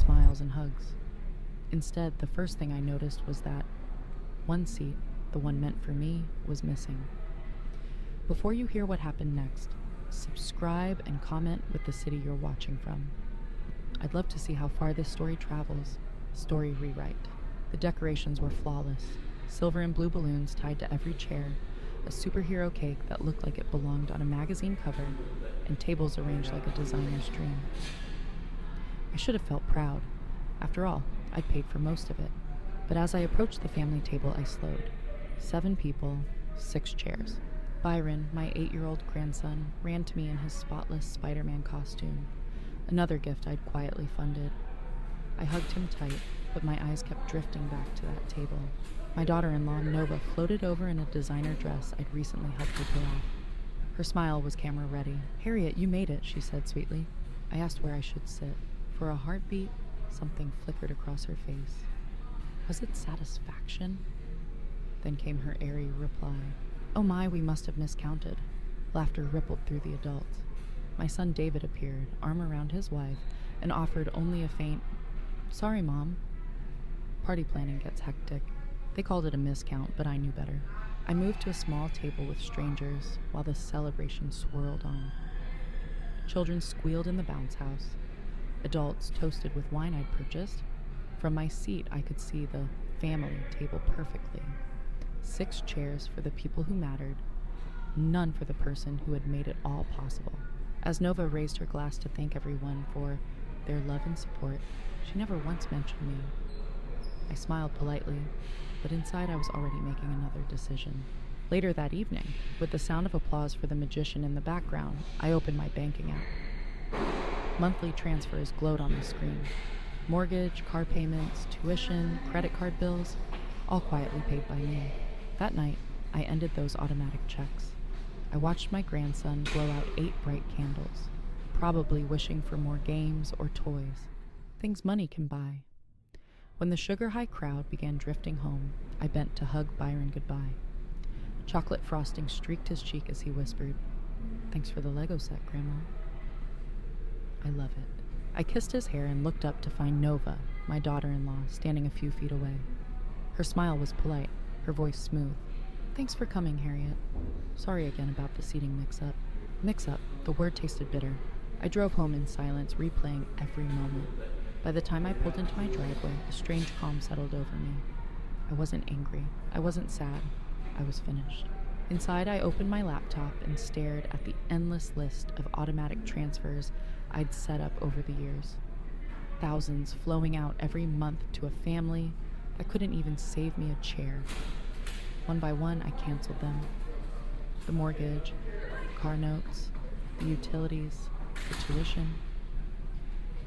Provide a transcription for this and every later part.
smiles and hugs. Instead, the first thing I noticed was that one seat, the one meant for me, was missing. Before you hear what happened next, subscribe and comment with the city you're watching from. I'd love to see how far this story travels. Story rewrite. The decorations were flawless. Silver and blue balloons tied to every chair, a superhero cake that looked like it belonged on a magazine cover, and tables arranged like a designer's dream. I should have felt proud. After all, I'd paid for most of it. But as I approached the family table, I slowed. 7 people, 6 chairs. Byron, my 8-year-old grandson, ran to me in his spotless Spider-Man costume, another gift I'd quietly funded. I hugged him tight, but my eyes kept drifting back to that table. My daughter-in-law, Nova, floated over in a designer dress I'd recently helped her put off. Her smile was camera-ready. "Harriet, you made it," she said sweetly. I asked where I should sit. For a heartbeat, something flickered across her face. Was it satisfaction? Then came her airy reply. "Oh my, we must have miscounted." Laughter rippled through the adults. My son David appeared, arm around his wife, and offered only a faint, "Sorry, Mom." Party planning gets hectic. They called it a miscount, but I knew better. I moved to a small table with strangers while the celebration swirled on. Children squealed in the bounce house. Adults toasted with wine I'd purchased. From my seat, I could see the family table perfectly. 6 chairs for the people who mattered, none for the person who had made it all possible. As Nova raised her glass to thank everyone for their love and support, she never once mentioned me. I smiled politely, but inside I was already making another decision. Later that evening, with the sound of applause for the magician in the background, I opened my banking app. Monthly transfers glowed on the screen. Mortgage, car payments, tuition, credit card bills, all quietly paid by me. That night, I ended those automatic checks. I watched my grandson blow out 8 bright candles, probably wishing for more games or toys, things money can buy. When the sugar-high crowd began drifting home, I bent to hug Byron goodbye. Chocolate frosting streaked his cheek as he whispered, "Thanks for the Lego set, Grandma." I love it. I kissed his hair and looked up to find Nova, my daughter-in-law, standing a few feet away. Her smile was polite, her voice smooth. "Thanks for coming, Harriet. Sorry again about the seating mix-up." Mix-up, the word tasted bitter. I drove home in silence, replaying every moment. By the time I pulled into my driveway, a strange calm settled over me. I wasn't angry. I wasn't sad. I was finished. Inside, I opened my laptop and stared at the endless list of automatic transfers I'd set up over the years. Thousands flowing out every month to a family that couldn't even save me a chair. One by one, I canceled them. The mortgage, car notes, the utilities, the tuition.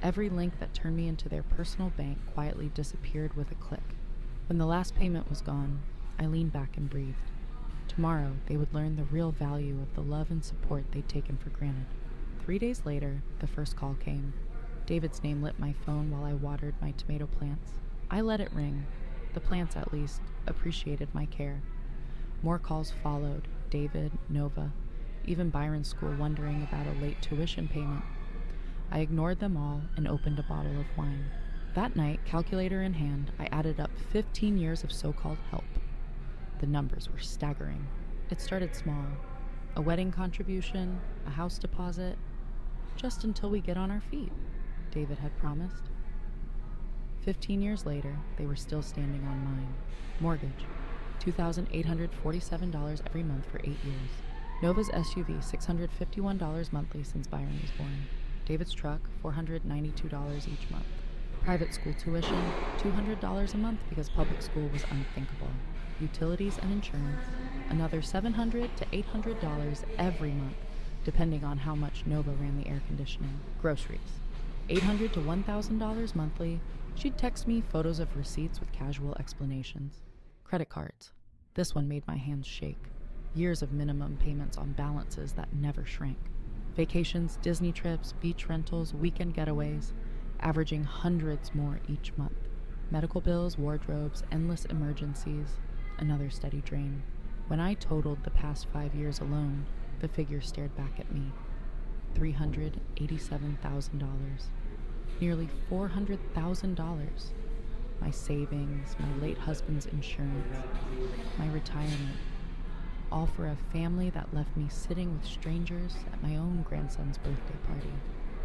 Every link that turned me into their personal bank quietly disappeared with a click. When the last payment was gone, I leaned back and breathed. Tomorrow, they would learn the real value of the love and support they'd taken for granted. 3 days later, the first call came. David's name lit my phone while I watered my tomato plants. I let it ring. The plants, at least, appreciated my care. More calls followed. David, Nova, even Byron's school wondering about a late tuition payment. I ignored them all and opened a bottle of wine. That night, calculator in hand, I added up 15 years of so-called help. The numbers were staggering. It started small. A wedding contribution, a house deposit, just until we get on our feet, David had promised. 15 years later, they were still standing on mine. Mortgage, $2,847 every month for 8 years. Nova's SUV, $651 monthly since Byron was born. David's truck, $492 each month. Private school tuition, $200 a month because public school was unthinkable. Utilities and insurance, another $700 to $800 every month, depending on how much Nova ran the air conditioning. Groceries, $800 to $1,000 monthly. She'd text me photos of receipts with casual explanations. Credit cards. This one made my hands shake. Years of minimum payments on balances that never shrank. Vacations, Disney trips, beach rentals, weekend getaways, averaging hundreds more each month. Medical bills, wardrobes, endless emergencies, another steady drain. When I totaled the past 5 years alone, the figure stared back at me. $387,000. nearly $400,000. My savings, my late husband's insurance, my retirement, all for a family that left me sitting with strangers at my own grandson's birthday party.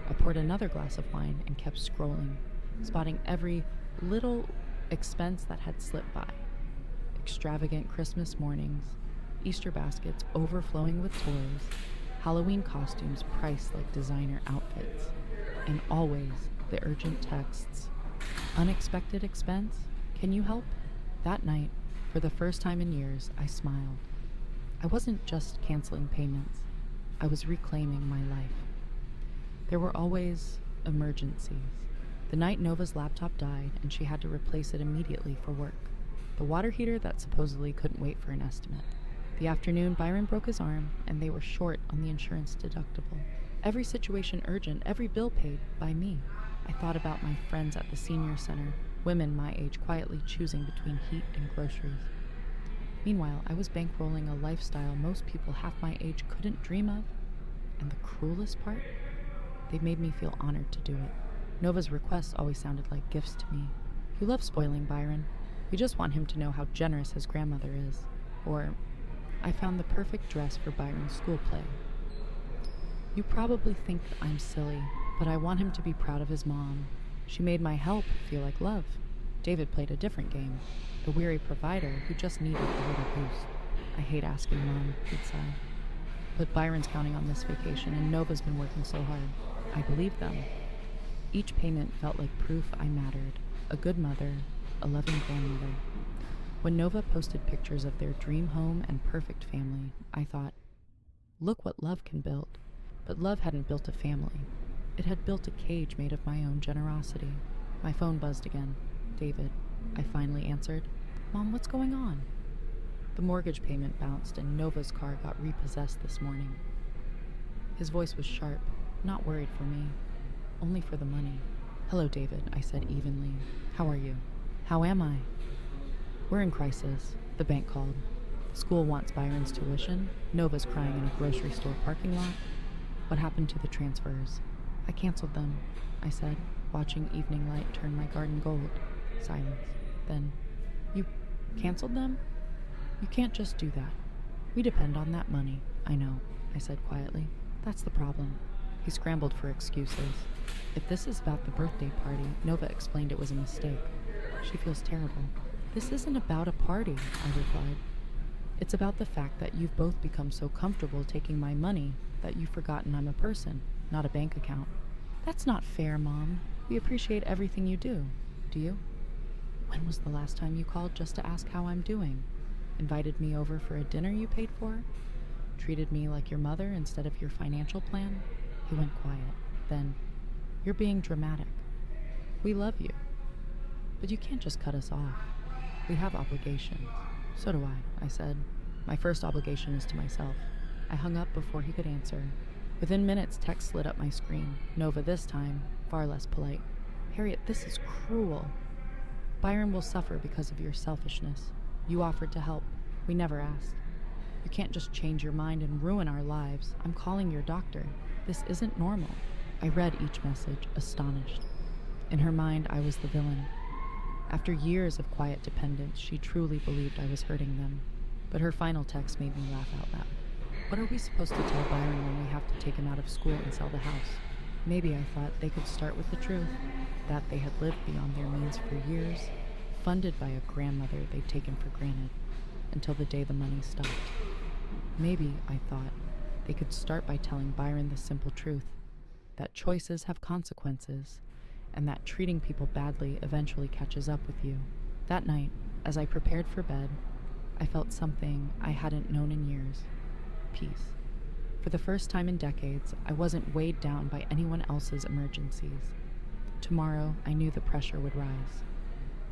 I poured another glass of wine and kept scrolling, spotting every little expense that had slipped by. Extravagant Christmas mornings, Easter baskets overflowing with toys, Halloween costumes priced like designer outfits, and always the urgent texts. Unexpected expense? Can you help? That night, for the first time in years, I smiled. I wasn't just canceling payments. I was reclaiming my life. There were always emergencies. The night Nova's laptop died and she had to replace it immediately for work. The water heater that supposedly couldn't wait for an estimate. The afternoon, Byron broke his arm and they were short on the insurance deductible. Every situation urgent, every bill paid by me. I thought about my friends at the senior center, women my age quietly choosing between heat and groceries. Meanwhile, I was bankrolling a lifestyle most people half my age couldn't dream of. And the cruelest part? They made me feel honored to do it. Nova's requests always sounded like gifts to me. You love spoiling Byron. We just want him to know how generous his grandmother is. Or, I found the perfect dress for Byron's school play. You probably think I'm silly, but I want him to be proud of his mom. She made my help feel like love. David played a different game, the weary provider who just needed a little boost. I hate asking Mom, he'd sigh. But Byron's counting on this vacation, and Nova's been working so hard. I believe them. Each payment felt like proof I mattered, a good mother, a loving grandmother. When Nova posted pictures of their dream home and perfect family, I thought, look what love can build. But love hadn't built a family. It had built a cage made of my own generosity. My phone buzzed again. David. I finally answered. Mom, what's going on? The mortgage payment bounced and Nova's car got repossessed this morning. His voice was sharp, not worried for me, only for the money. Hello, David, I said evenly. How are you? How am I? We're in crisis, the bank called. The school wants Byron's tuition. Nova's crying in a grocery store parking lot. What happened to the transfers? I canceled them, I said, watching evening light turn my garden gold. Silence. Then, you canceled them? You can't just do that. We depend on that money. I know, I said quietly. That's the problem. He scrambled for excuses. If this is about the birthday party, Nova explained it was a mistake. She feels terrible. This isn't about a party, I replied. It's about the fact that you've both become so comfortable taking my money that you've forgotten I'm a person, not a bank account. That's not fair, Mom. We appreciate everything you do. Do you? When was the last time you called just to ask how I'm doing? Invited me over for a dinner you paid for? Treated me like your mother instead of your financial plan? He went quiet. Then, you're being dramatic. We love you. But you can't just cut us off. We have obligations. So do I said. My first obligation is to myself. I hung up before he could answer. Within minutes, text lit up my screen. Nova this time, far less polite. Harriet, this is cruel. Byron will suffer because of your selfishness. You offered to help. We never asked. You can't just change your mind and ruin our lives. I'm calling your doctor. This isn't normal. I read each message, astonished. In her mind, I was the villain. After years of quiet dependence, she truly believed I was hurting them. But her final text made me laugh out loud. What are we supposed to tell Byron when we have to take him out of school and sell the house? Maybe, I thought, they could start with the truth, that they had lived beyond their means for years, funded by a grandmother they'd taken for granted, until the day the money stopped. Maybe, I thought, they could start by telling Byron the simple truth, that choices have consequences, and that treating people badly eventually catches up with you. That night, as I prepared for bed, I felt something I hadn't known in years. Peace. For the first time in decades, I wasn't weighed down by anyone else's emergencies. Tomorrow, I knew the pressure would rise.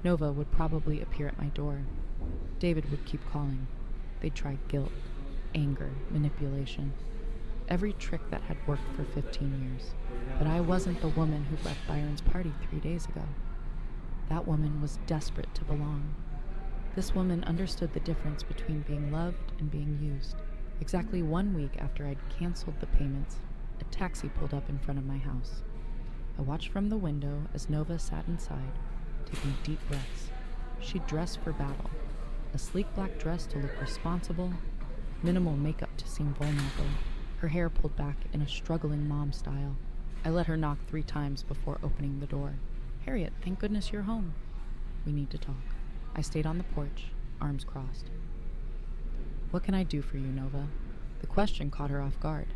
Nova would probably appear at my door. David would keep calling. They'd try guilt, anger, manipulation. Every trick that had worked for 15 years. But I wasn't the woman who left Byron's party 3 days ago. That woman was desperate to belong. This woman understood the difference between being loved and being used. Exactly 1 week after I'd canceled the payments, a taxi pulled up in front of my house. I watched from the window as Nova sat inside, taking deep breaths. She'd dressed for battle, a sleek black dress to look responsible, minimal makeup to seem vulnerable, her hair pulled back in a struggling mom style. I let her knock 3 times before opening the door. "Harriet, thank goodness you're home. We need to talk." I stayed on the porch, arms crossed. "What can I do for you, Nova?" The question caught her off guard.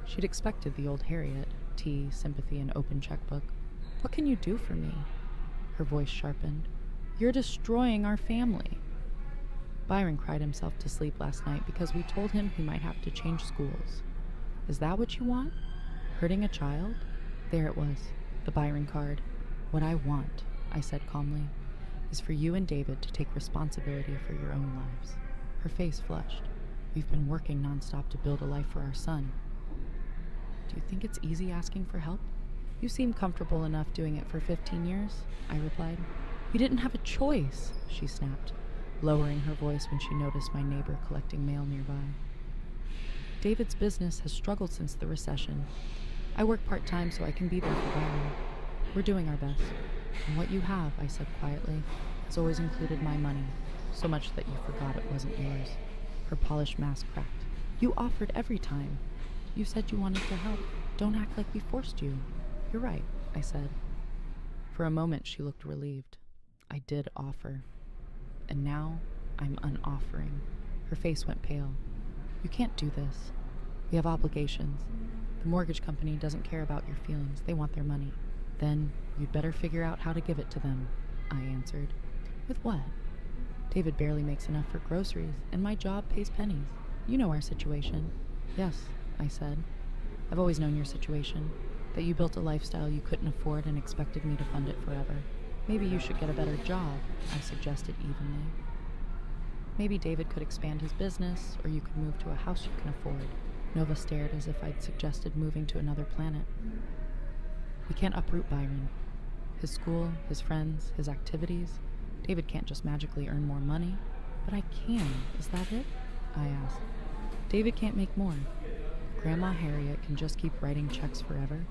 She'd expected the old Harriet, tea, sympathy, and open checkbook. "What can you do for me?" Her voice sharpened. "You're destroying our family." Byron cried himself to sleep last night because we told him he might have to change schools. "Is that what you want? Hurting a child?" There it was, the Byron card. "What I want," I said calmly, "is for you and David to take responsibility for your own lives." Her face flushed. "We've been working nonstop to build a life for our son." "Do you think it's easy asking for help?" "You seem comfortable enough doing it for 15 years, I replied. "You didn't have a choice," she snapped, lowering her voice when she noticed my neighbor collecting mail nearby. "David's business has struggled since the recession. I work part-time so I can be there for Byron. We're doing our best. And what you have," I said quietly, "has always included my money, so much that you forgot it wasn't yours." Her polished mask cracked. "You offered every time. You said you wanted to help. Don't act like we forced you." "You're right," I said. For a moment she looked relieved. I did offer. And now I'm unoffering. Her face went pale. "You can't do this. We have obligations. The mortgage company doesn't care about your feelings. They want their money." "Then you'd better figure out how to give it to them," I answered. "With what?" "David barely makes enough for groceries, and my job pays pennies. You know our situation." "Yes," I said. "I've always known your situation, that you built a lifestyle you couldn't afford and expected me to fund it forever. Maybe you should get a better job," I suggested evenly. "Maybe David could expand his business, or you could move to a house you can afford." Nova stared as if I'd suggested moving to another planet. "We can't uproot Byron. His school, his friends, his activities. David can't just magically earn more money." "But I can. Is that it?" I asked. "David can't make more. Grandma Harriet can just keep writing checks forever."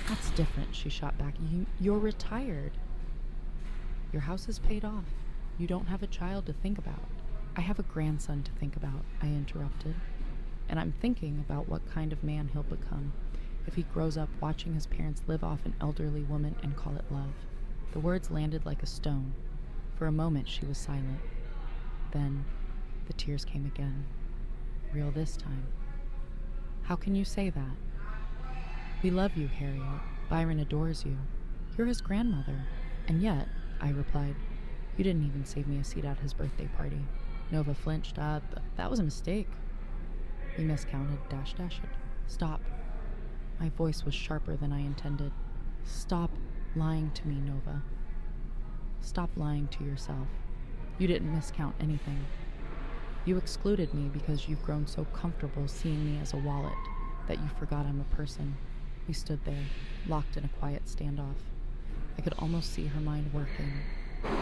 "That's different," she shot back. You're retired. Your house is paid off. You don't have a child to think about." "I have a grandson to think about," I interrupted. "And I'm thinking about what kind of man he'll become if he grows up watching his parents live off an elderly woman and call it love." The words landed like a stone. For a moment she was silent. Then the tears came again. Real this time. "How can you say that?" "We love you, Harriet. Byron adores you. You're his grandmother. And yet," I replied, "you didn't even save me a seat at his birthday party." Nova flinched. That was a mistake." "We miscounted, --. "Stop." My voice was sharper than I intended. "Stop lying to me, Nova. Stop lying to yourself. You didn't miscount anything. You excluded me because you've grown so comfortable seeing me as a wallet that you forgot I'm a person." We stood there, locked in a quiet standoff. I could almost see her mind working.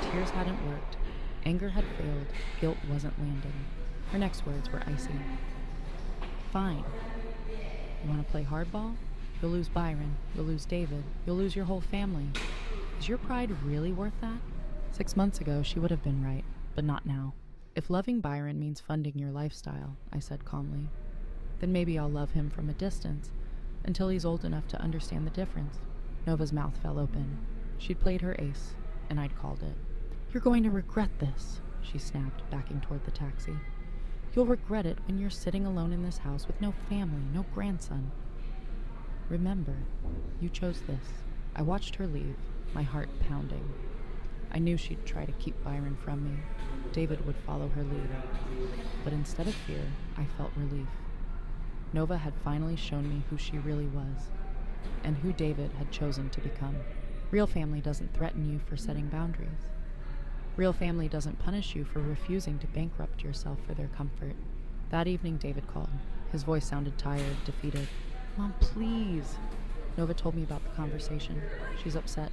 Tears hadn't worked. Anger had failed. Guilt wasn't landing. Her next words were icy. "Fine. You want to play hardball? You'll lose Byron. You'll lose David. You'll lose your whole family. Is your pride really worth that?" 6 months ago, she would have been right, but not now. "If loving Byron means funding your lifestyle," I said calmly, "then maybe I'll love him from a distance until he's old enough to understand the difference." Nova's mouth fell open. She'd played her ace, and I'd called it. "You're going to regret this," she snapped, backing toward the taxi. "You'll regret it when you're sitting alone in this house with no family, no grandson." "Remember, you chose this." I watched her leave, my heart pounding. I knew she'd try to keep Byron from me. David would follow her lead. But instead of fear, I felt relief. Nova had finally shown me who she really was, and who David had chosen to become. Real family doesn't threaten you for setting boundaries. Real family doesn't punish you for refusing to bankrupt yourself for their comfort. That evening, David called. His voice sounded tired, defeated. "Mom, please." Nova told me about the conversation. "She's upset."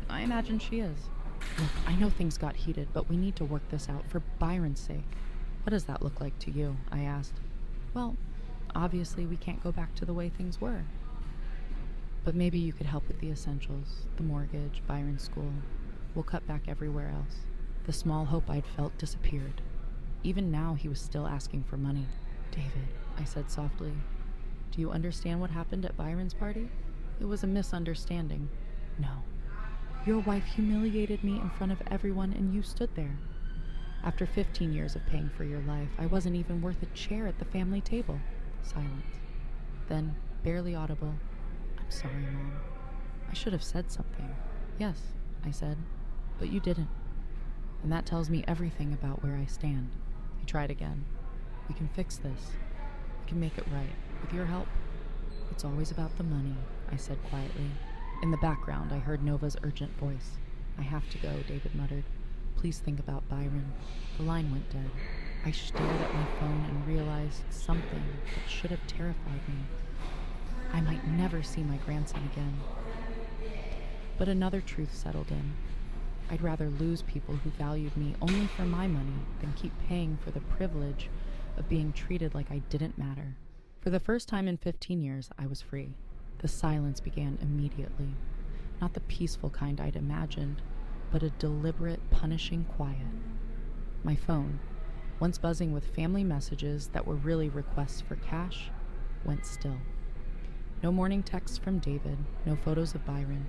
"I imagine she is." "Look, I know things got heated, but we need to work this out for Byron's sake." "What does that look like to you?" I asked. "Well, obviously we can't go back to the way things were." But maybe you could help with the essentials, the mortgage, Byron's school. We'll cut back everywhere else. The small hope I'd felt disappeared. Even now, he was still asking for money. David, I said softly, do you understand what happened at Byron's party? It was a misunderstanding. No. Your wife humiliated me in front of everyone and you stood there. After 15 years of paying for your life, I wasn't even worth a chair at the family table. Silence. Then, barely audible, I'm sorry, Mom. I should have said something. Yes, I said, but you didn't. And that tells me everything about where I stand. He tried again. We can fix this. We can make it right. With your help. It's always about the money, I said quietly. In the background, I heard Nova's urgent voice. I have to go, David muttered. Please think about Byron. The line went dead. I stared at my phone and realized something that should have terrified me. I might never see my grandson again. But another truth settled in. I'd rather lose people who valued me only for my money than keep paying for the privilege of being treated like I didn't matter. For the first time in 15 years, I was free. The silence began immediately. Not the peaceful kind I'd imagined, but a deliberate, punishing quiet. My phone, once buzzing with family messages that were really requests for cash, went still. No morning texts from David, no photos of Byron,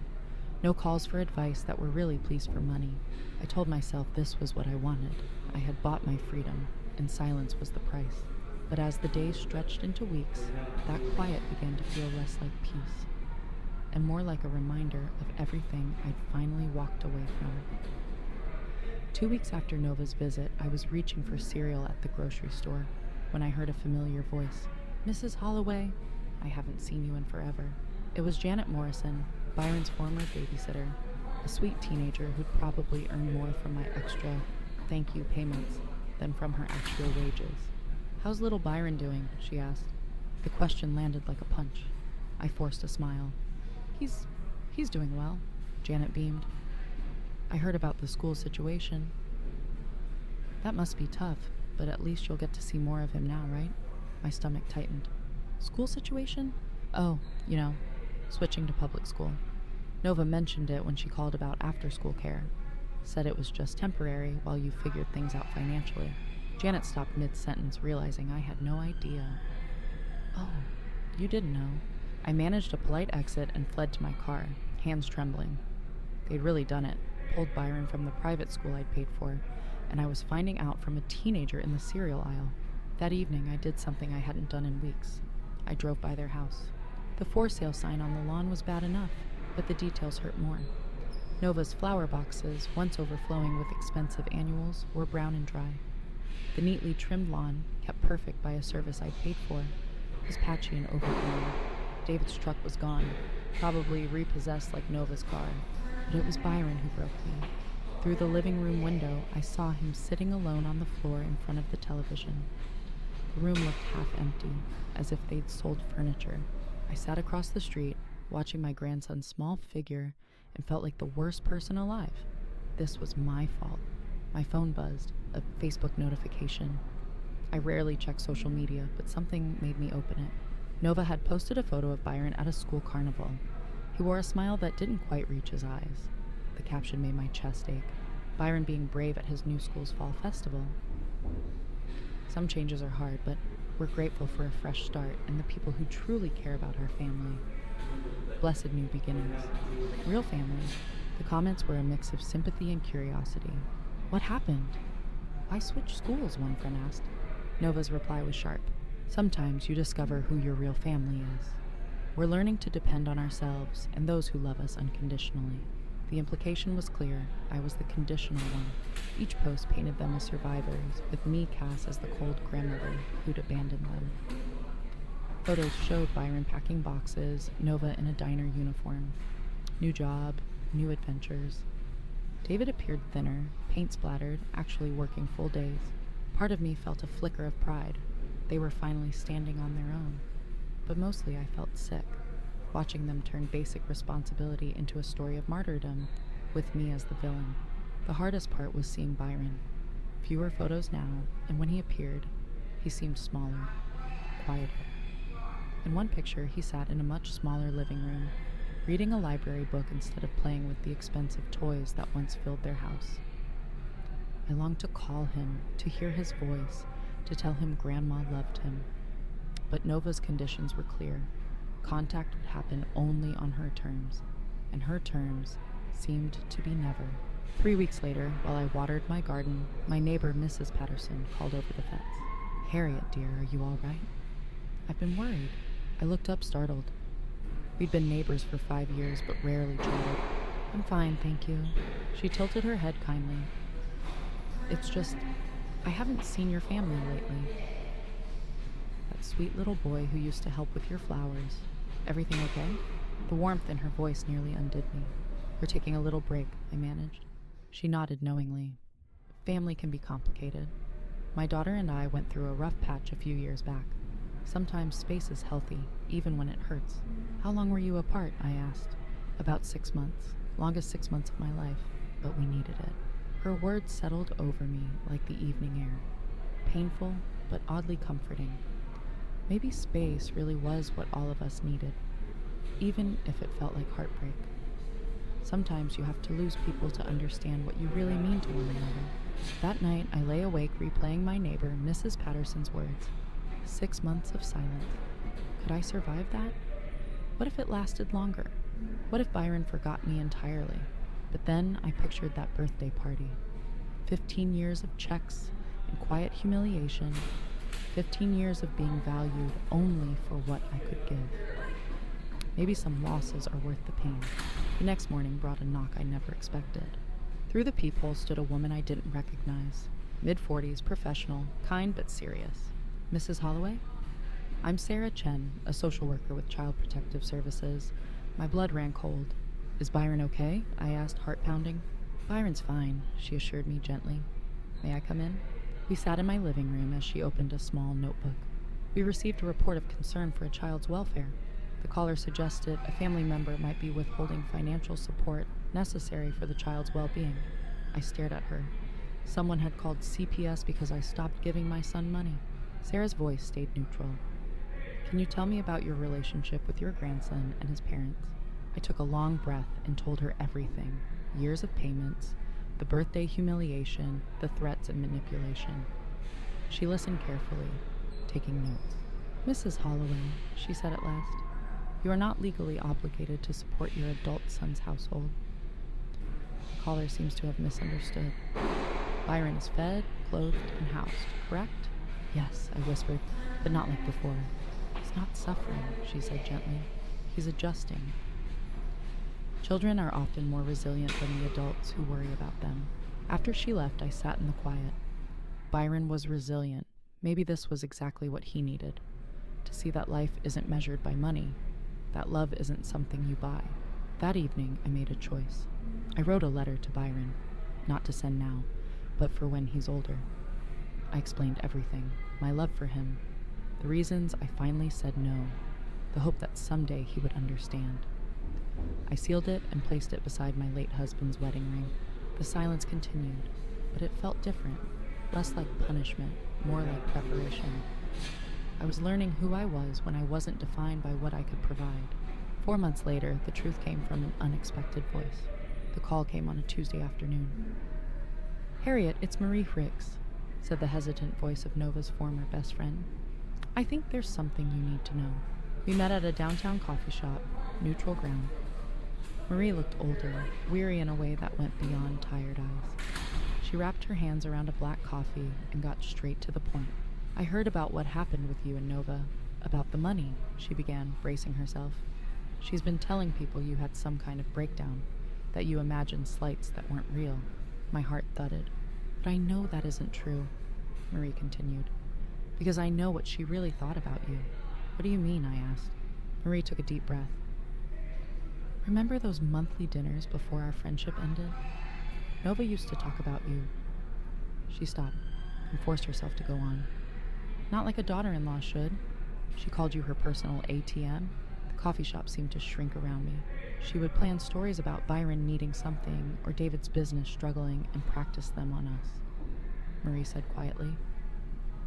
no calls for advice that were really pleas for money. I told myself this was what I wanted. I had bought my freedom, and silence was the price. But as the days stretched into weeks, that quiet began to feel less like peace, and more like a reminder of everything I'd finally walked away from. 2 weeks after Nova's visit, I was reaching for cereal at the grocery store when I heard a familiar voice. Mrs. Holloway, I haven't seen you in forever. It was Janet Morrison, Byron's former babysitter, a sweet teenager who'd probably earned more from my extra thank you payments than from her actual wages. How's little Byron doing? She asked. The question landed like a punch. I forced a smile. He's doing well, Janet beamed. I heard about the school situation. That must be tough, but at least you'll get to see more of him now, right? My stomach tightened. School situation? Oh, switching to public school. Nova mentioned it when she called about after-school care. Said it was just temporary while you figured things out financially. Janet stopped mid-sentence, realizing I had no idea. Oh, you didn't know. I managed a polite exit and fled to my car, hands trembling. They'd really done it, pulled Byron from the private school I'd paid for, and I was finding out from a teenager in the cereal aisle. That evening, I did something I hadn't done in weeks. I drove by their house. The for sale sign on the lawn was bad enough, but the details hurt more. Nova's flower boxes, once overflowing with expensive annuals, were brown and dry. The neatly trimmed lawn, kept perfect by a service I'd paid for, was patchy and overgrown. David's truck was gone, probably repossessed like Nova's car, but it was Byron who broke me. Through the living room window, I saw him sitting alone on the floor in front of the television. The room looked half empty, as if they'd sold furniture. I sat across the street, watching my grandson's small figure, and felt like the worst person alive. This was my fault. My phone buzzed, a Facebook notification. I rarely check social media, but something made me open it. Nova had posted a photo of Byron at a school carnival. He wore a smile that didn't quite reach his eyes. The caption made my chest ache. Byron being brave at his new school's fall festival. Some changes are hard, but we're grateful for a fresh start and the people who truly care about our family. Blessed new beginnings. Real family. The comments were a mix of sympathy and curiosity. What happened? Why switch schools? One friend asked. Nova's reply was sharp. Sometimes you discover who your real family is. We're learning to depend on ourselves and those who love us unconditionally. The implication was clear. I was the conditional one. Each post painted them as survivors, with me cast as the cold grandmother who'd abandoned them. Photos showed Byron packing boxes, Nova in a diner uniform. New job, new adventures. David appeared thinner, paint splattered, actually working full days. Part of me felt a flicker of pride. They were finally standing on their own. But mostly I felt sick, watching them turn basic responsibility into a story of martyrdom, with me as the villain. The hardest part was seeing Byron. Fewer photos now, and when he appeared, he seemed smaller, quieter. In one picture, he sat in a much smaller living room, reading a library book instead of playing with the expensive toys that once filled their house. I longed to call him, to hear his voice, to tell him Grandma loved him. But Nova's conditions were clear. Contact would happen only on her terms, and her terms seemed to be never. 3 weeks later, while I watered my garden, my neighbor, Mrs. Patterson, called over the fence. "Harriet, dear, are you all right?" "I've been worried." I looked up, startled. We'd been neighbors for 5 years, but rarely chatted. "I'm fine, thank you." She tilted her head kindly. "It's just, I haven't seen your family lately. That sweet little boy who used to help with your flowers. Everything okay?" The warmth in her voice nearly undid me. "We're taking a little break," I managed. She nodded knowingly. "Family can be complicated. My daughter and I went through a rough patch a few years back. Sometimes space is healthy, even when it hurts." "How long were you apart?" I asked. "About 6 months. Longest 6 months of my life, but we needed it." Her words settled over me like the evening air. Painful, but oddly comforting. Maybe space really was what all of us needed, even if it felt like heartbreak. Sometimes you have to lose people to understand what you really mean to one another. That night, I lay awake replaying my neighbor, Mrs. Patterson's words. 6 months of silence. Could I survive that? What if it lasted longer? What if Byron forgot me entirely? But then I pictured that birthday party. 15 years of checks and quiet humiliation. 15 years of being valued only for what I could give. Maybe some losses are worth the pain. The next morning brought a knock I never expected. Through the peephole stood a woman I didn't recognize. Mid-40s, professional, kind but serious. "Mrs. Holloway?" "I'm Sarah Chen, a social worker with Child Protective Services." My blood ran cold. "Is Byron okay?" I asked, heart pounding. "Byron's fine," she assured me gently. "May I come in?" We sat in my living room as she opened a small notebook. "We received a report of concern for a child's welfare." The caller suggested a family member might be withholding financial support necessary for the child's well-being. I stared at her. Someone had called CPS because I stopped giving my son money. Sarah's voice stayed neutral. "Can you tell me about your relationship with your grandson and his parents?" I took a long breath and told her everything. Years of payments, the birthday humiliation, the threats and manipulation. She listened carefully, taking notes. "Mrs. Holloway," she said at last, "you are not legally obligated to support your adult son's household." The caller seems to have misunderstood. "Byron is fed, clothed, and housed, correct?" "Yes," I whispered, but not like before. "He's not suffering," she said gently. "He's adjusting." Children are often more resilient than the adults who worry about them. After she left, I sat in the quiet. Byron was resilient. Maybe this was exactly what he needed. To see that life isn't measured by money, that love isn't something you buy. That evening, I made a choice. I wrote a letter to Byron, not to send now, but for when he's older. I explained everything, my love for him, the reasons I finally said no, the hope that someday he would understand. I sealed it and placed it beside my late husband's wedding ring. The silence continued, but it felt different, less like punishment, more like preparation. I was learning who I was when I wasn't defined by what I could provide. 4 months later, the truth came from an unexpected voice. The call came on a Tuesday afternoon. "Harriet, it's Marie Ricks," said the hesitant voice of Nova's former best friend. "I think there's something you need to know." We met at a downtown coffee shop, neutral ground. Marie looked older, weary in a way that went beyond tired eyes. She wrapped her hands around a black coffee and got straight to the point. "I heard about what happened with you and Nova, about the money," she began, bracing herself. "She's been telling people you had some kind of breakdown, that you imagined slights that weren't real." My heart thudded. "But I know that isn't true," Marie continued, "because I know what she really thought about you." "What do you mean?" I asked. Marie took a deep breath. "Remember those monthly dinners before our friendship ended? Nova used to talk about you." She stopped and forced herself to go on. "Not like a daughter-in-law should. She called you her personal ATM." The coffee shop seemed to shrink around me. "She would plan stories about Byron needing something or David's business struggling and practice them on us," Marie said quietly.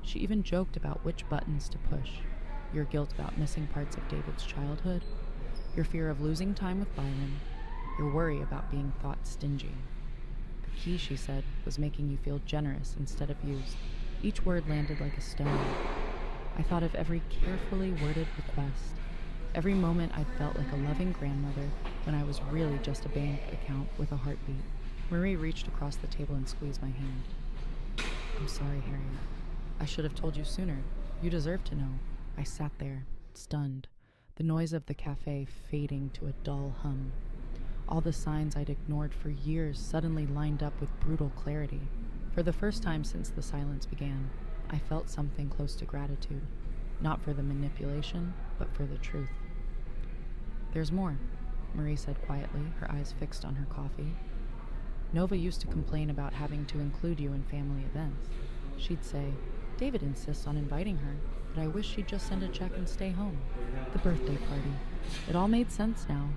"She even joked about which buttons to push. Your guilt about missing parts of David's childhood. Your fear of losing time with Byron, your worry about being thought stingy. The key, she said, was making you feel generous instead of used. Each word landed like a stone. I thought of every carefully worded request, every moment I felt like a loving grandmother when I was really just a bank account with a heartbeat. Marie reached across the table and squeezed my hand. I'm sorry, Harriet. I should have told you sooner. You deserve to know. I sat there, stunned, the noise of the cafe fading to a dull hum. All the signs I'd ignored for years suddenly lined up with brutal clarity. For the first time since the silence began, I felt something close to gratitude, not for the manipulation, but for the truth. There's more, Marie said quietly, her eyes fixed on her coffee. Nova used to complain about having to include you in family events. She'd say, David insists on inviting her, but I wish she'd just send a check and stay home. The birthday party. It all made sense now.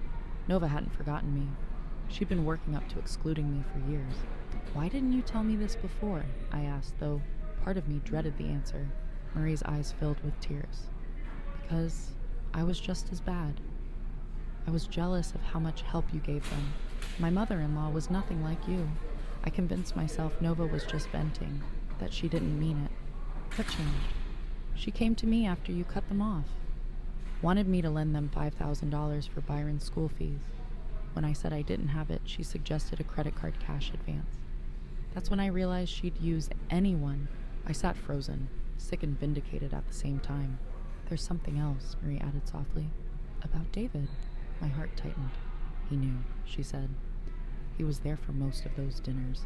Nova hadn't forgotten me. She'd been working up to excluding me for years. Why didn't you tell me this before? I asked, though part of me dreaded the answer. Marie's eyes filled with tears. Because I was just as bad. I was jealous of how much help you gave them. My mother-in-law was nothing like you. I convinced myself Nova was just venting, that she didn't mean it. What changed? She came to me after you cut them off. Wanted me to lend them $5,000 for Byron's school fees. When I said I didn't have it, she suggested a credit card cash advance. That's when I realized she'd use anyone. I sat frozen, sick and vindicated at the same time. There's something else, Marie added softly. About David. My heart tightened. He knew, she said. He was there for most of those dinners.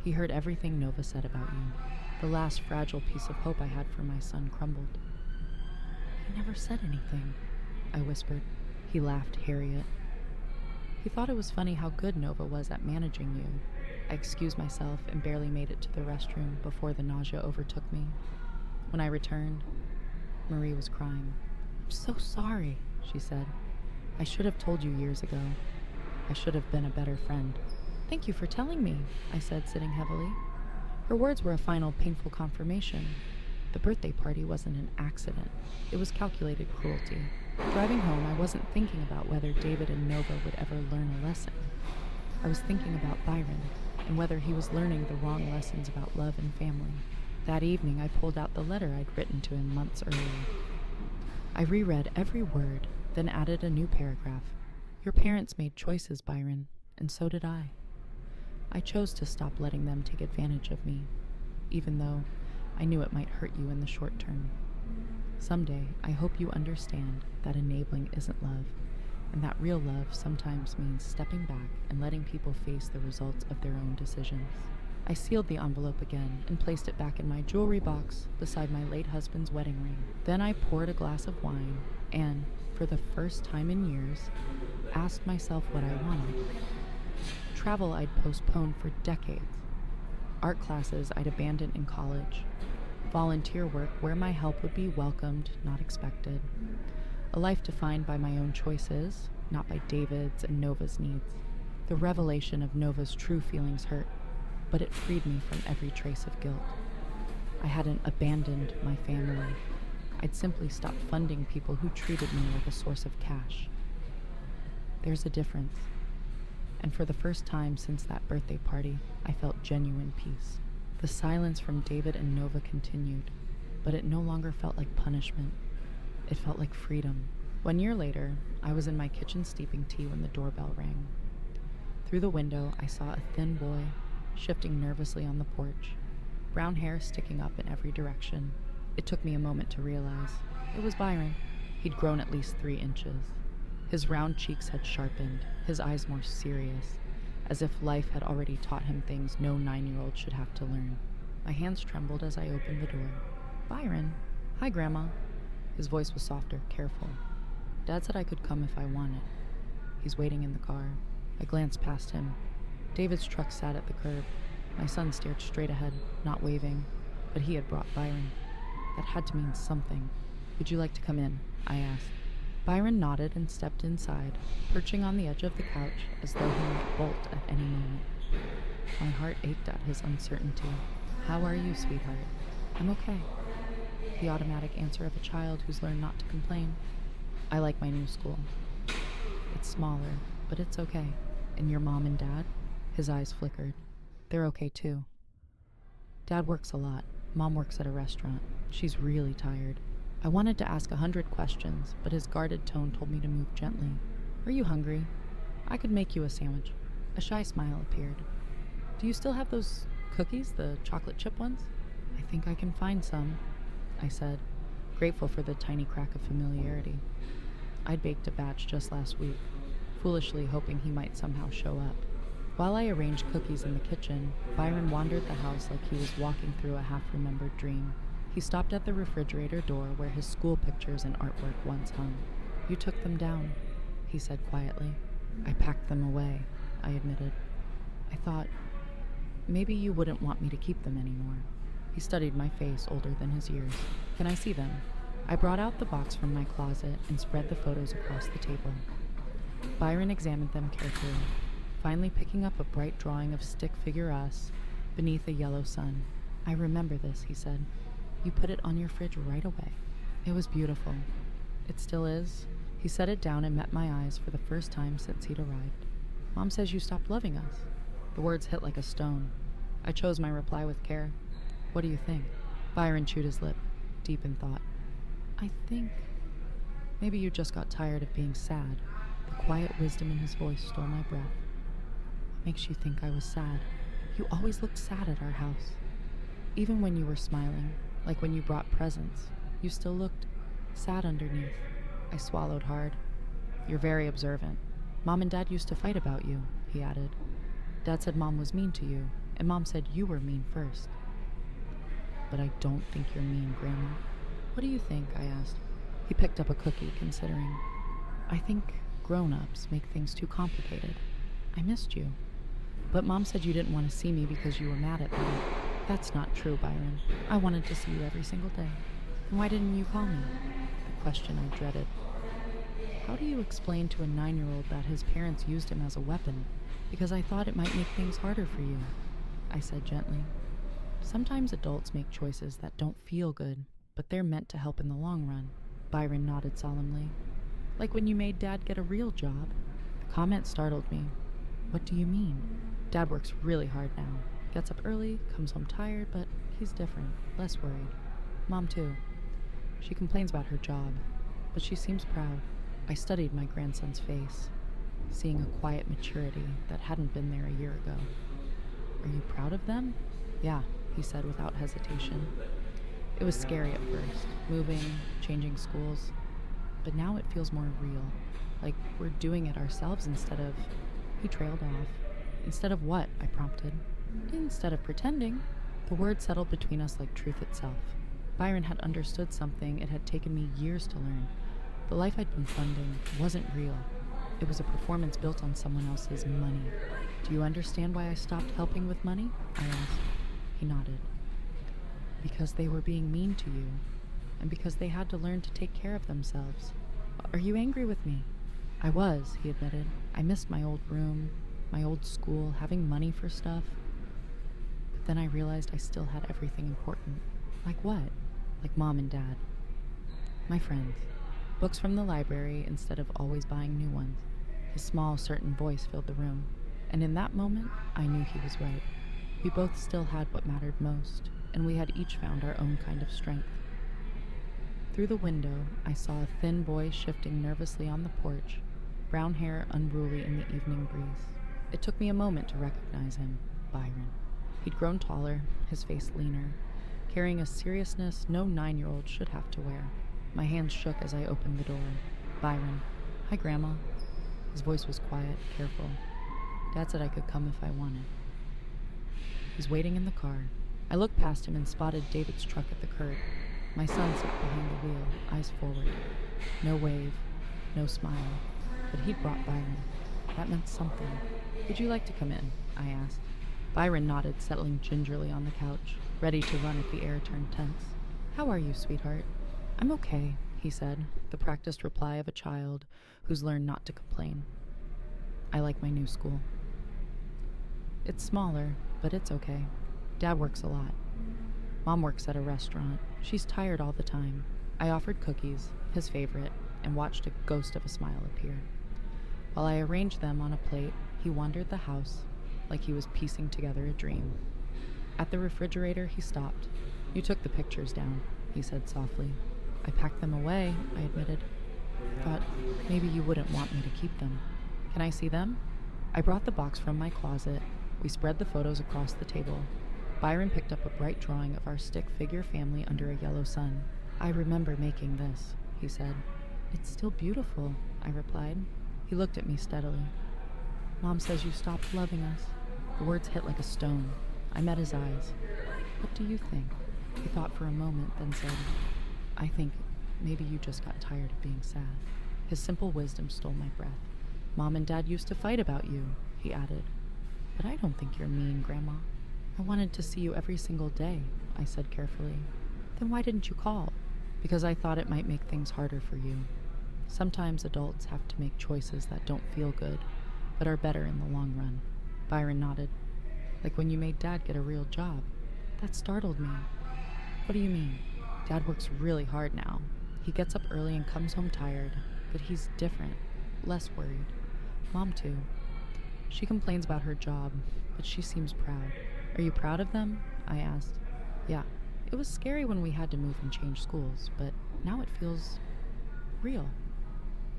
He heard everything Nova said about you. The last fragile piece of hope I had for my son crumbled. He never said anything, I whispered. He laughed, Harriet. He thought it was funny how good Nova was at managing you. I excused myself and barely made it to the restroom before the nausea overtook me. When I returned, Marie was crying. I'm so sorry, she said. I should have told you years ago. I should have been a better friend. Thank you for telling me, I said, sitting heavily. Her words were a final painful confirmation. The birthday party wasn't an accident. It was calculated cruelty. Driving home, I wasn't thinking about whether David and Nova would ever learn a lesson. I was thinking about Byron and whether he was learning the wrong lessons about love and family. That evening, I pulled out the letter I'd written to him months earlier. I reread every word, then added a new paragraph. Your parents made choices, Byron, and so did I. I chose to stop letting them take advantage of me, even though I knew it might hurt you in the short term. Someday, I hope you understand that enabling isn't love, and that real love sometimes means stepping back and letting people face the results of their own decisions. I sealed the envelope again and placed it back in my jewelry box beside my late husband's wedding ring. Then I poured a glass of wine and, for the first time in years, asked myself what I wanted. Travel I'd postponed for decades. Art classes I'd abandoned in college. Volunteer work where my help would be welcomed, not expected. A life defined by my own choices, not by David's and Nova's needs. The revelation of Nova's true feelings hurt, but it freed me from every trace of guilt. I hadn't abandoned my family. I'd simply stopped funding people who treated me like a source of cash. There's a difference. And for the first time since that birthday party, I felt genuine peace. The silence from David and Nova continued, but it no longer felt like punishment. It felt like freedom. 1 year later, I was in my kitchen steeping tea when the doorbell rang. Through the window, I saw a thin boy shifting nervously on the porch, brown hair sticking up in every direction. It took me a moment to realize. It was Byron. He'd grown at least 3 inches. His round cheeks had sharpened, his eyes more serious, as if life had already taught him things no 9-year-old should have to learn. My hands trembled as I opened the door. Byron. Hi, Grandma. His voice was softer, careful. Dad said I could come if I wanted. He's waiting in the car. I glanced past him. David's truck sat at the curb. My son stared straight ahead, not waving, but he had brought Byron. That had to mean something. Would you like to come in? I asked. Byron nodded and stepped inside, perching on the edge of the couch as though he might bolt at any moment. My heart ached at his uncertainty. How are you, sweetheart? I'm okay. The automatic answer of a child who's learned not to complain. I like my new school. It's smaller, but it's okay. And your mom and dad? His eyes flickered. They're okay too. Dad works a lot. Mom works at a restaurant. She's really tired. I wanted to ask 100 questions, but his guarded tone told me to move gently. Are you hungry? I could make you a sandwich. A shy smile appeared. Do you still have those cookies, the chocolate chip ones? I think I can find some, I said, grateful for the tiny crack of familiarity. I'd baked a batch just last week, foolishly hoping he might somehow show up. While I arranged cookies in the kitchen, Byron wandered the house like he was walking through a half-remembered dream. He stopped at the refrigerator door where his school pictures and artwork once hung. You took them down, he said quietly. I packed them away, I admitted. I thought, maybe you wouldn't want me to keep them anymore. He studied my face, older than his years. Can I see them? I brought out the box from my closet and spread the photos across the table. Byron examined them carefully, finally picking up a bright drawing of stick figure us beneath a yellow sun. I remember this, he said. You put it on your fridge right away. It was beautiful. It still is. He set it down and met my eyes for the first time since he'd arrived. Mom says you stopped loving us. The words hit like a stone. I chose my reply with care. What do you think? Byron chewed his lip, deep in thought. I think maybe you just got tired of being sad. The quiet wisdom in his voice stole my breath. What makes you think I was sad? You always looked sad at our house. Even when you were smiling, like when you brought presents, you still looked sad underneath. I swallowed hard. You're very observant. Mom and Dad used to fight about you, he added. Dad said Mom was mean to you, and Mom said you were mean first. But I don't think you're mean, Grandma. What do you think? I asked. He picked up a cookie, considering. I think grown-ups make things too complicated. I missed you. But Mom said you didn't want to see me because you were mad at me. That's not true, Byron. I wanted to see you every single day. And why didn't you call me? The question I dreaded. How do you explain to a 9-year-old that his parents used him as a weapon because I thought it might make things harder for you? I said gently. Sometimes adults make choices that don't feel good, but they're meant to help in the long run. Byron nodded solemnly. Like when you made Dad get a real job. The comment startled me. What do you mean? Dad works really hard now. Gets up early, comes home tired, but he's different, less worried. Mom too. She complains about her job, but she seems proud. I studied my grandson's face, seeing a quiet maturity that hadn't been there a year ago. Are you proud of them? Yeah, he said without hesitation. It was scary at first, moving, changing schools, but now it feels more real, like we're doing it ourselves instead of... He trailed off. Instead of what? I prompted. Instead of pretending. The word settled between us like truth itself. Byron had understood something it had taken me years to learn. The life I'd been funding wasn't real. It was a performance built on someone else's money. Do you understand why I stopped helping with money? I asked. He nodded. Because they were being mean to you, and because they had to learn to take care of themselves. Are you angry with me? I was, he admitted. I missed my old room, my old school, having money for stuff. But then I realized I still had everything important. Like what? Like Mom and Dad. My friends. Books from the library instead of always buying new ones. His small, certain voice filled the room. And in that moment, I knew he was right. We both still had what mattered most, and we had each found our own kind of strength. Through the window, I saw a thin boy shifting nervously on the porch, brown hair unruly in the evening breeze. It took me a moment to recognize him, Byron. He'd grown taller, his face leaner, carrying a seriousness no 9-year-old should have to wear. My hands shook as I opened the door. Byron. Hi, Grandma. His voice was quiet, careful. Dad said I could come if I wanted. He's waiting in the car. I looked past him and spotted David's truck at the curb. My son sat behind the wheel, eyes forward. No wave, no smile, but he'd brought Byron. That meant something. Would you like to come in? I asked. Byron nodded, settling gingerly on the couch, ready to run if the air turned tense. How are you, sweetheart? I'm okay, he said, the practiced reply of a child who's learned not to complain. I like my new school. It's smaller, but it's okay. Dad works a lot. Mom works at a restaurant. She's tired all the time. I offered cookies, his favorite, and watched a ghost of a smile appear. While I arranged them on a plate, he wandered the house like he was piecing together a dream. At the refrigerator, he stopped. "You took the pictures down," he said softly. "I packed them away," I admitted. "Thought maybe you wouldn't want me to keep them. Can I see them?" I brought the box from my closet. We spread the photos across the table. Byron picked up a bright drawing of our stick figure family under a yellow sun. "I remember making this," he said. "It's still beautiful," I replied. He looked at me steadily. "Mom says you stopped loving us." The words hit like a stone. I met his eyes. "What do you think?" He thought for a moment, then said, "I think maybe you just got tired of being sad." His simple wisdom stole my breath. "Mom and Dad used to fight about you," he added. "But I don't think you're mean, Grandma." "I wanted to see you every single day," I said carefully. "Then why didn't you call?" "Because I thought it might make things harder for you. Sometimes adults have to make choices that don't feel good, but are better in the long run." Byron nodded. "Like when you made Dad get a real job." That startled me. "What do you mean?" "Dad works really hard now. He gets up early and comes home tired, but he's different, less worried. Mom too. She complains about her job, but she seems proud." "Are you proud of them?" I asked. "Yeah. It was scary when we had to move and change schools, but now it feels real.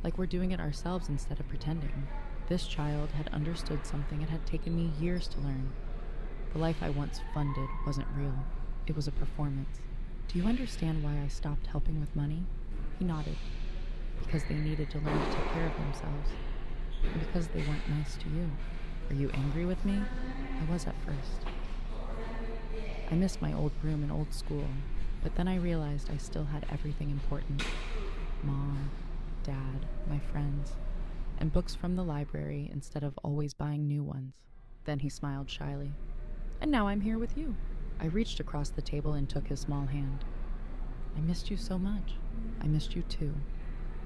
Like we're doing it ourselves instead of pretending." This child had understood something it had taken me years to learn. The life I once funded wasn't real. It was a performance. "Do you understand why I stopped helping with money?" He nodded. "Because they needed to learn to take care of themselves. And because they weren't nice to you." "Are you angry with me?" I was at first. I missed my old room and old school, but then I realized I still had everything important. Mom, Dad, my friends, and books from the library instead of always buying new ones. Then he smiled shyly. "And now I'm here with you." I reached across the table and took his small hand. "I missed you so much." "I missed you too.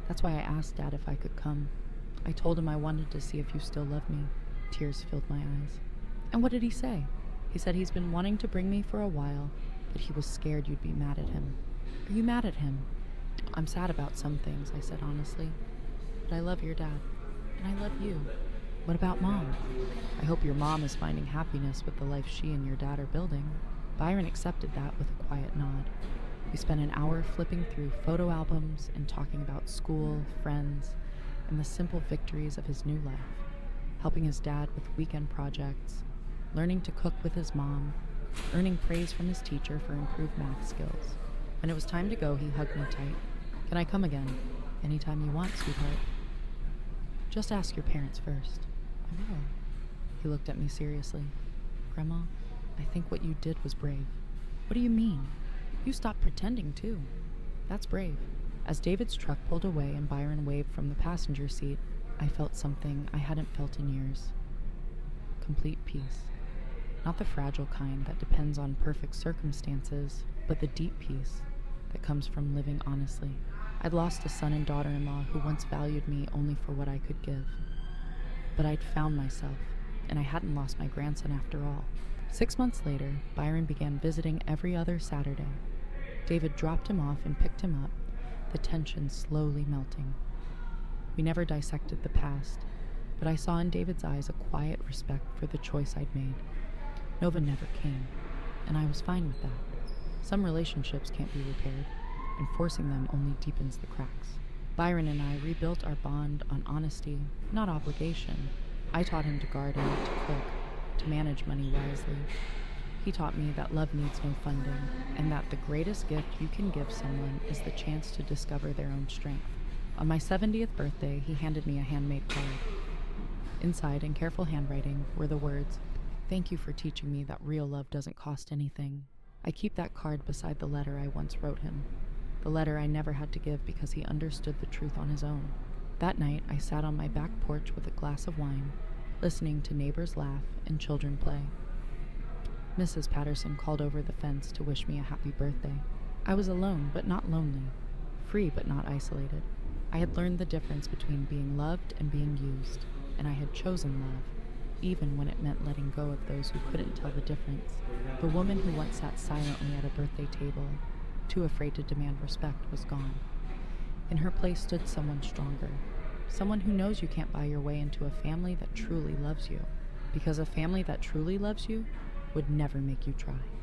That's why I asked Dad if I could come. I told him I wanted to see if you still love me." Tears filled my eyes. "And what did he say?" "He said he's been wanting to bring me for a while, but he was scared you'd be mad at him." "Are you mad at him?" "I'm sad about some things," I said honestly. "But I love your dad, and I love you." "What about Mom?" "I hope your mom is finding happiness with the life she and your dad are building." Byron accepted that with a quiet nod. We spent an hour flipping through photo albums and talking about school, friends, and the simple victories of his new life. Helping his dad with weekend projects, learning to cook with his mom, earning praise from his teacher for improved math skills. When it was time to go, he hugged me tight. "Can I come again?" "Anytime you want, sweetheart." "Just ask your parents first." "I will." He looked at me seriously. "Grandma, I think what you did was brave." "What do you mean? You stopped pretending too." "That's brave." As David's truck pulled away and Byron waved from the passenger seat, I felt something I hadn't felt in years. Complete peace. Not the fragile kind that depends on perfect circumstances, but the deep peace that comes from living honestly. I'd lost a son and daughter-in-law who once valued me only for what I could give. But I'd found myself, and I hadn't lost my grandson after all. 6 months later, Byron began visiting every other Saturday. David dropped him off and picked him up, the tension slowly melting. We never dissected the past, but I saw in David's eyes a quiet respect for the choice I'd made. Nova never came, and I was fine with that. Some relationships can't be repaired, and forcing them only deepens the cracks. Byron and I rebuilt our bond on honesty, not obligation. I taught him to garden, to cook, to manage money wisely. He taught me that love needs no funding, and that the greatest gift you can give someone is the chance to discover their own strength. On my 70th birthday, he handed me a handmade card. Inside, in careful handwriting, were the words, "Thank you for teaching me that real love doesn't cost anything." I keep that card beside the letter I once wrote him, the letter I never had to give because he understood the truth on his own. That night, I sat on my back porch with a glass of wine, listening to neighbors laugh and children play. Mrs. Patterson called over the fence to wish me a happy birthday. I was alone, but not lonely, free, but not isolated. I had learned the difference between being loved and being used, and I had chosen love, even when it meant letting go of those who couldn't tell the difference. The woman who once sat silently at a birthday table, too afraid to demand respect, was gone. In her place stood someone stronger, Someone who knows you can't buy your way into a family that truly loves you. Because a family that truly loves you would never make you try.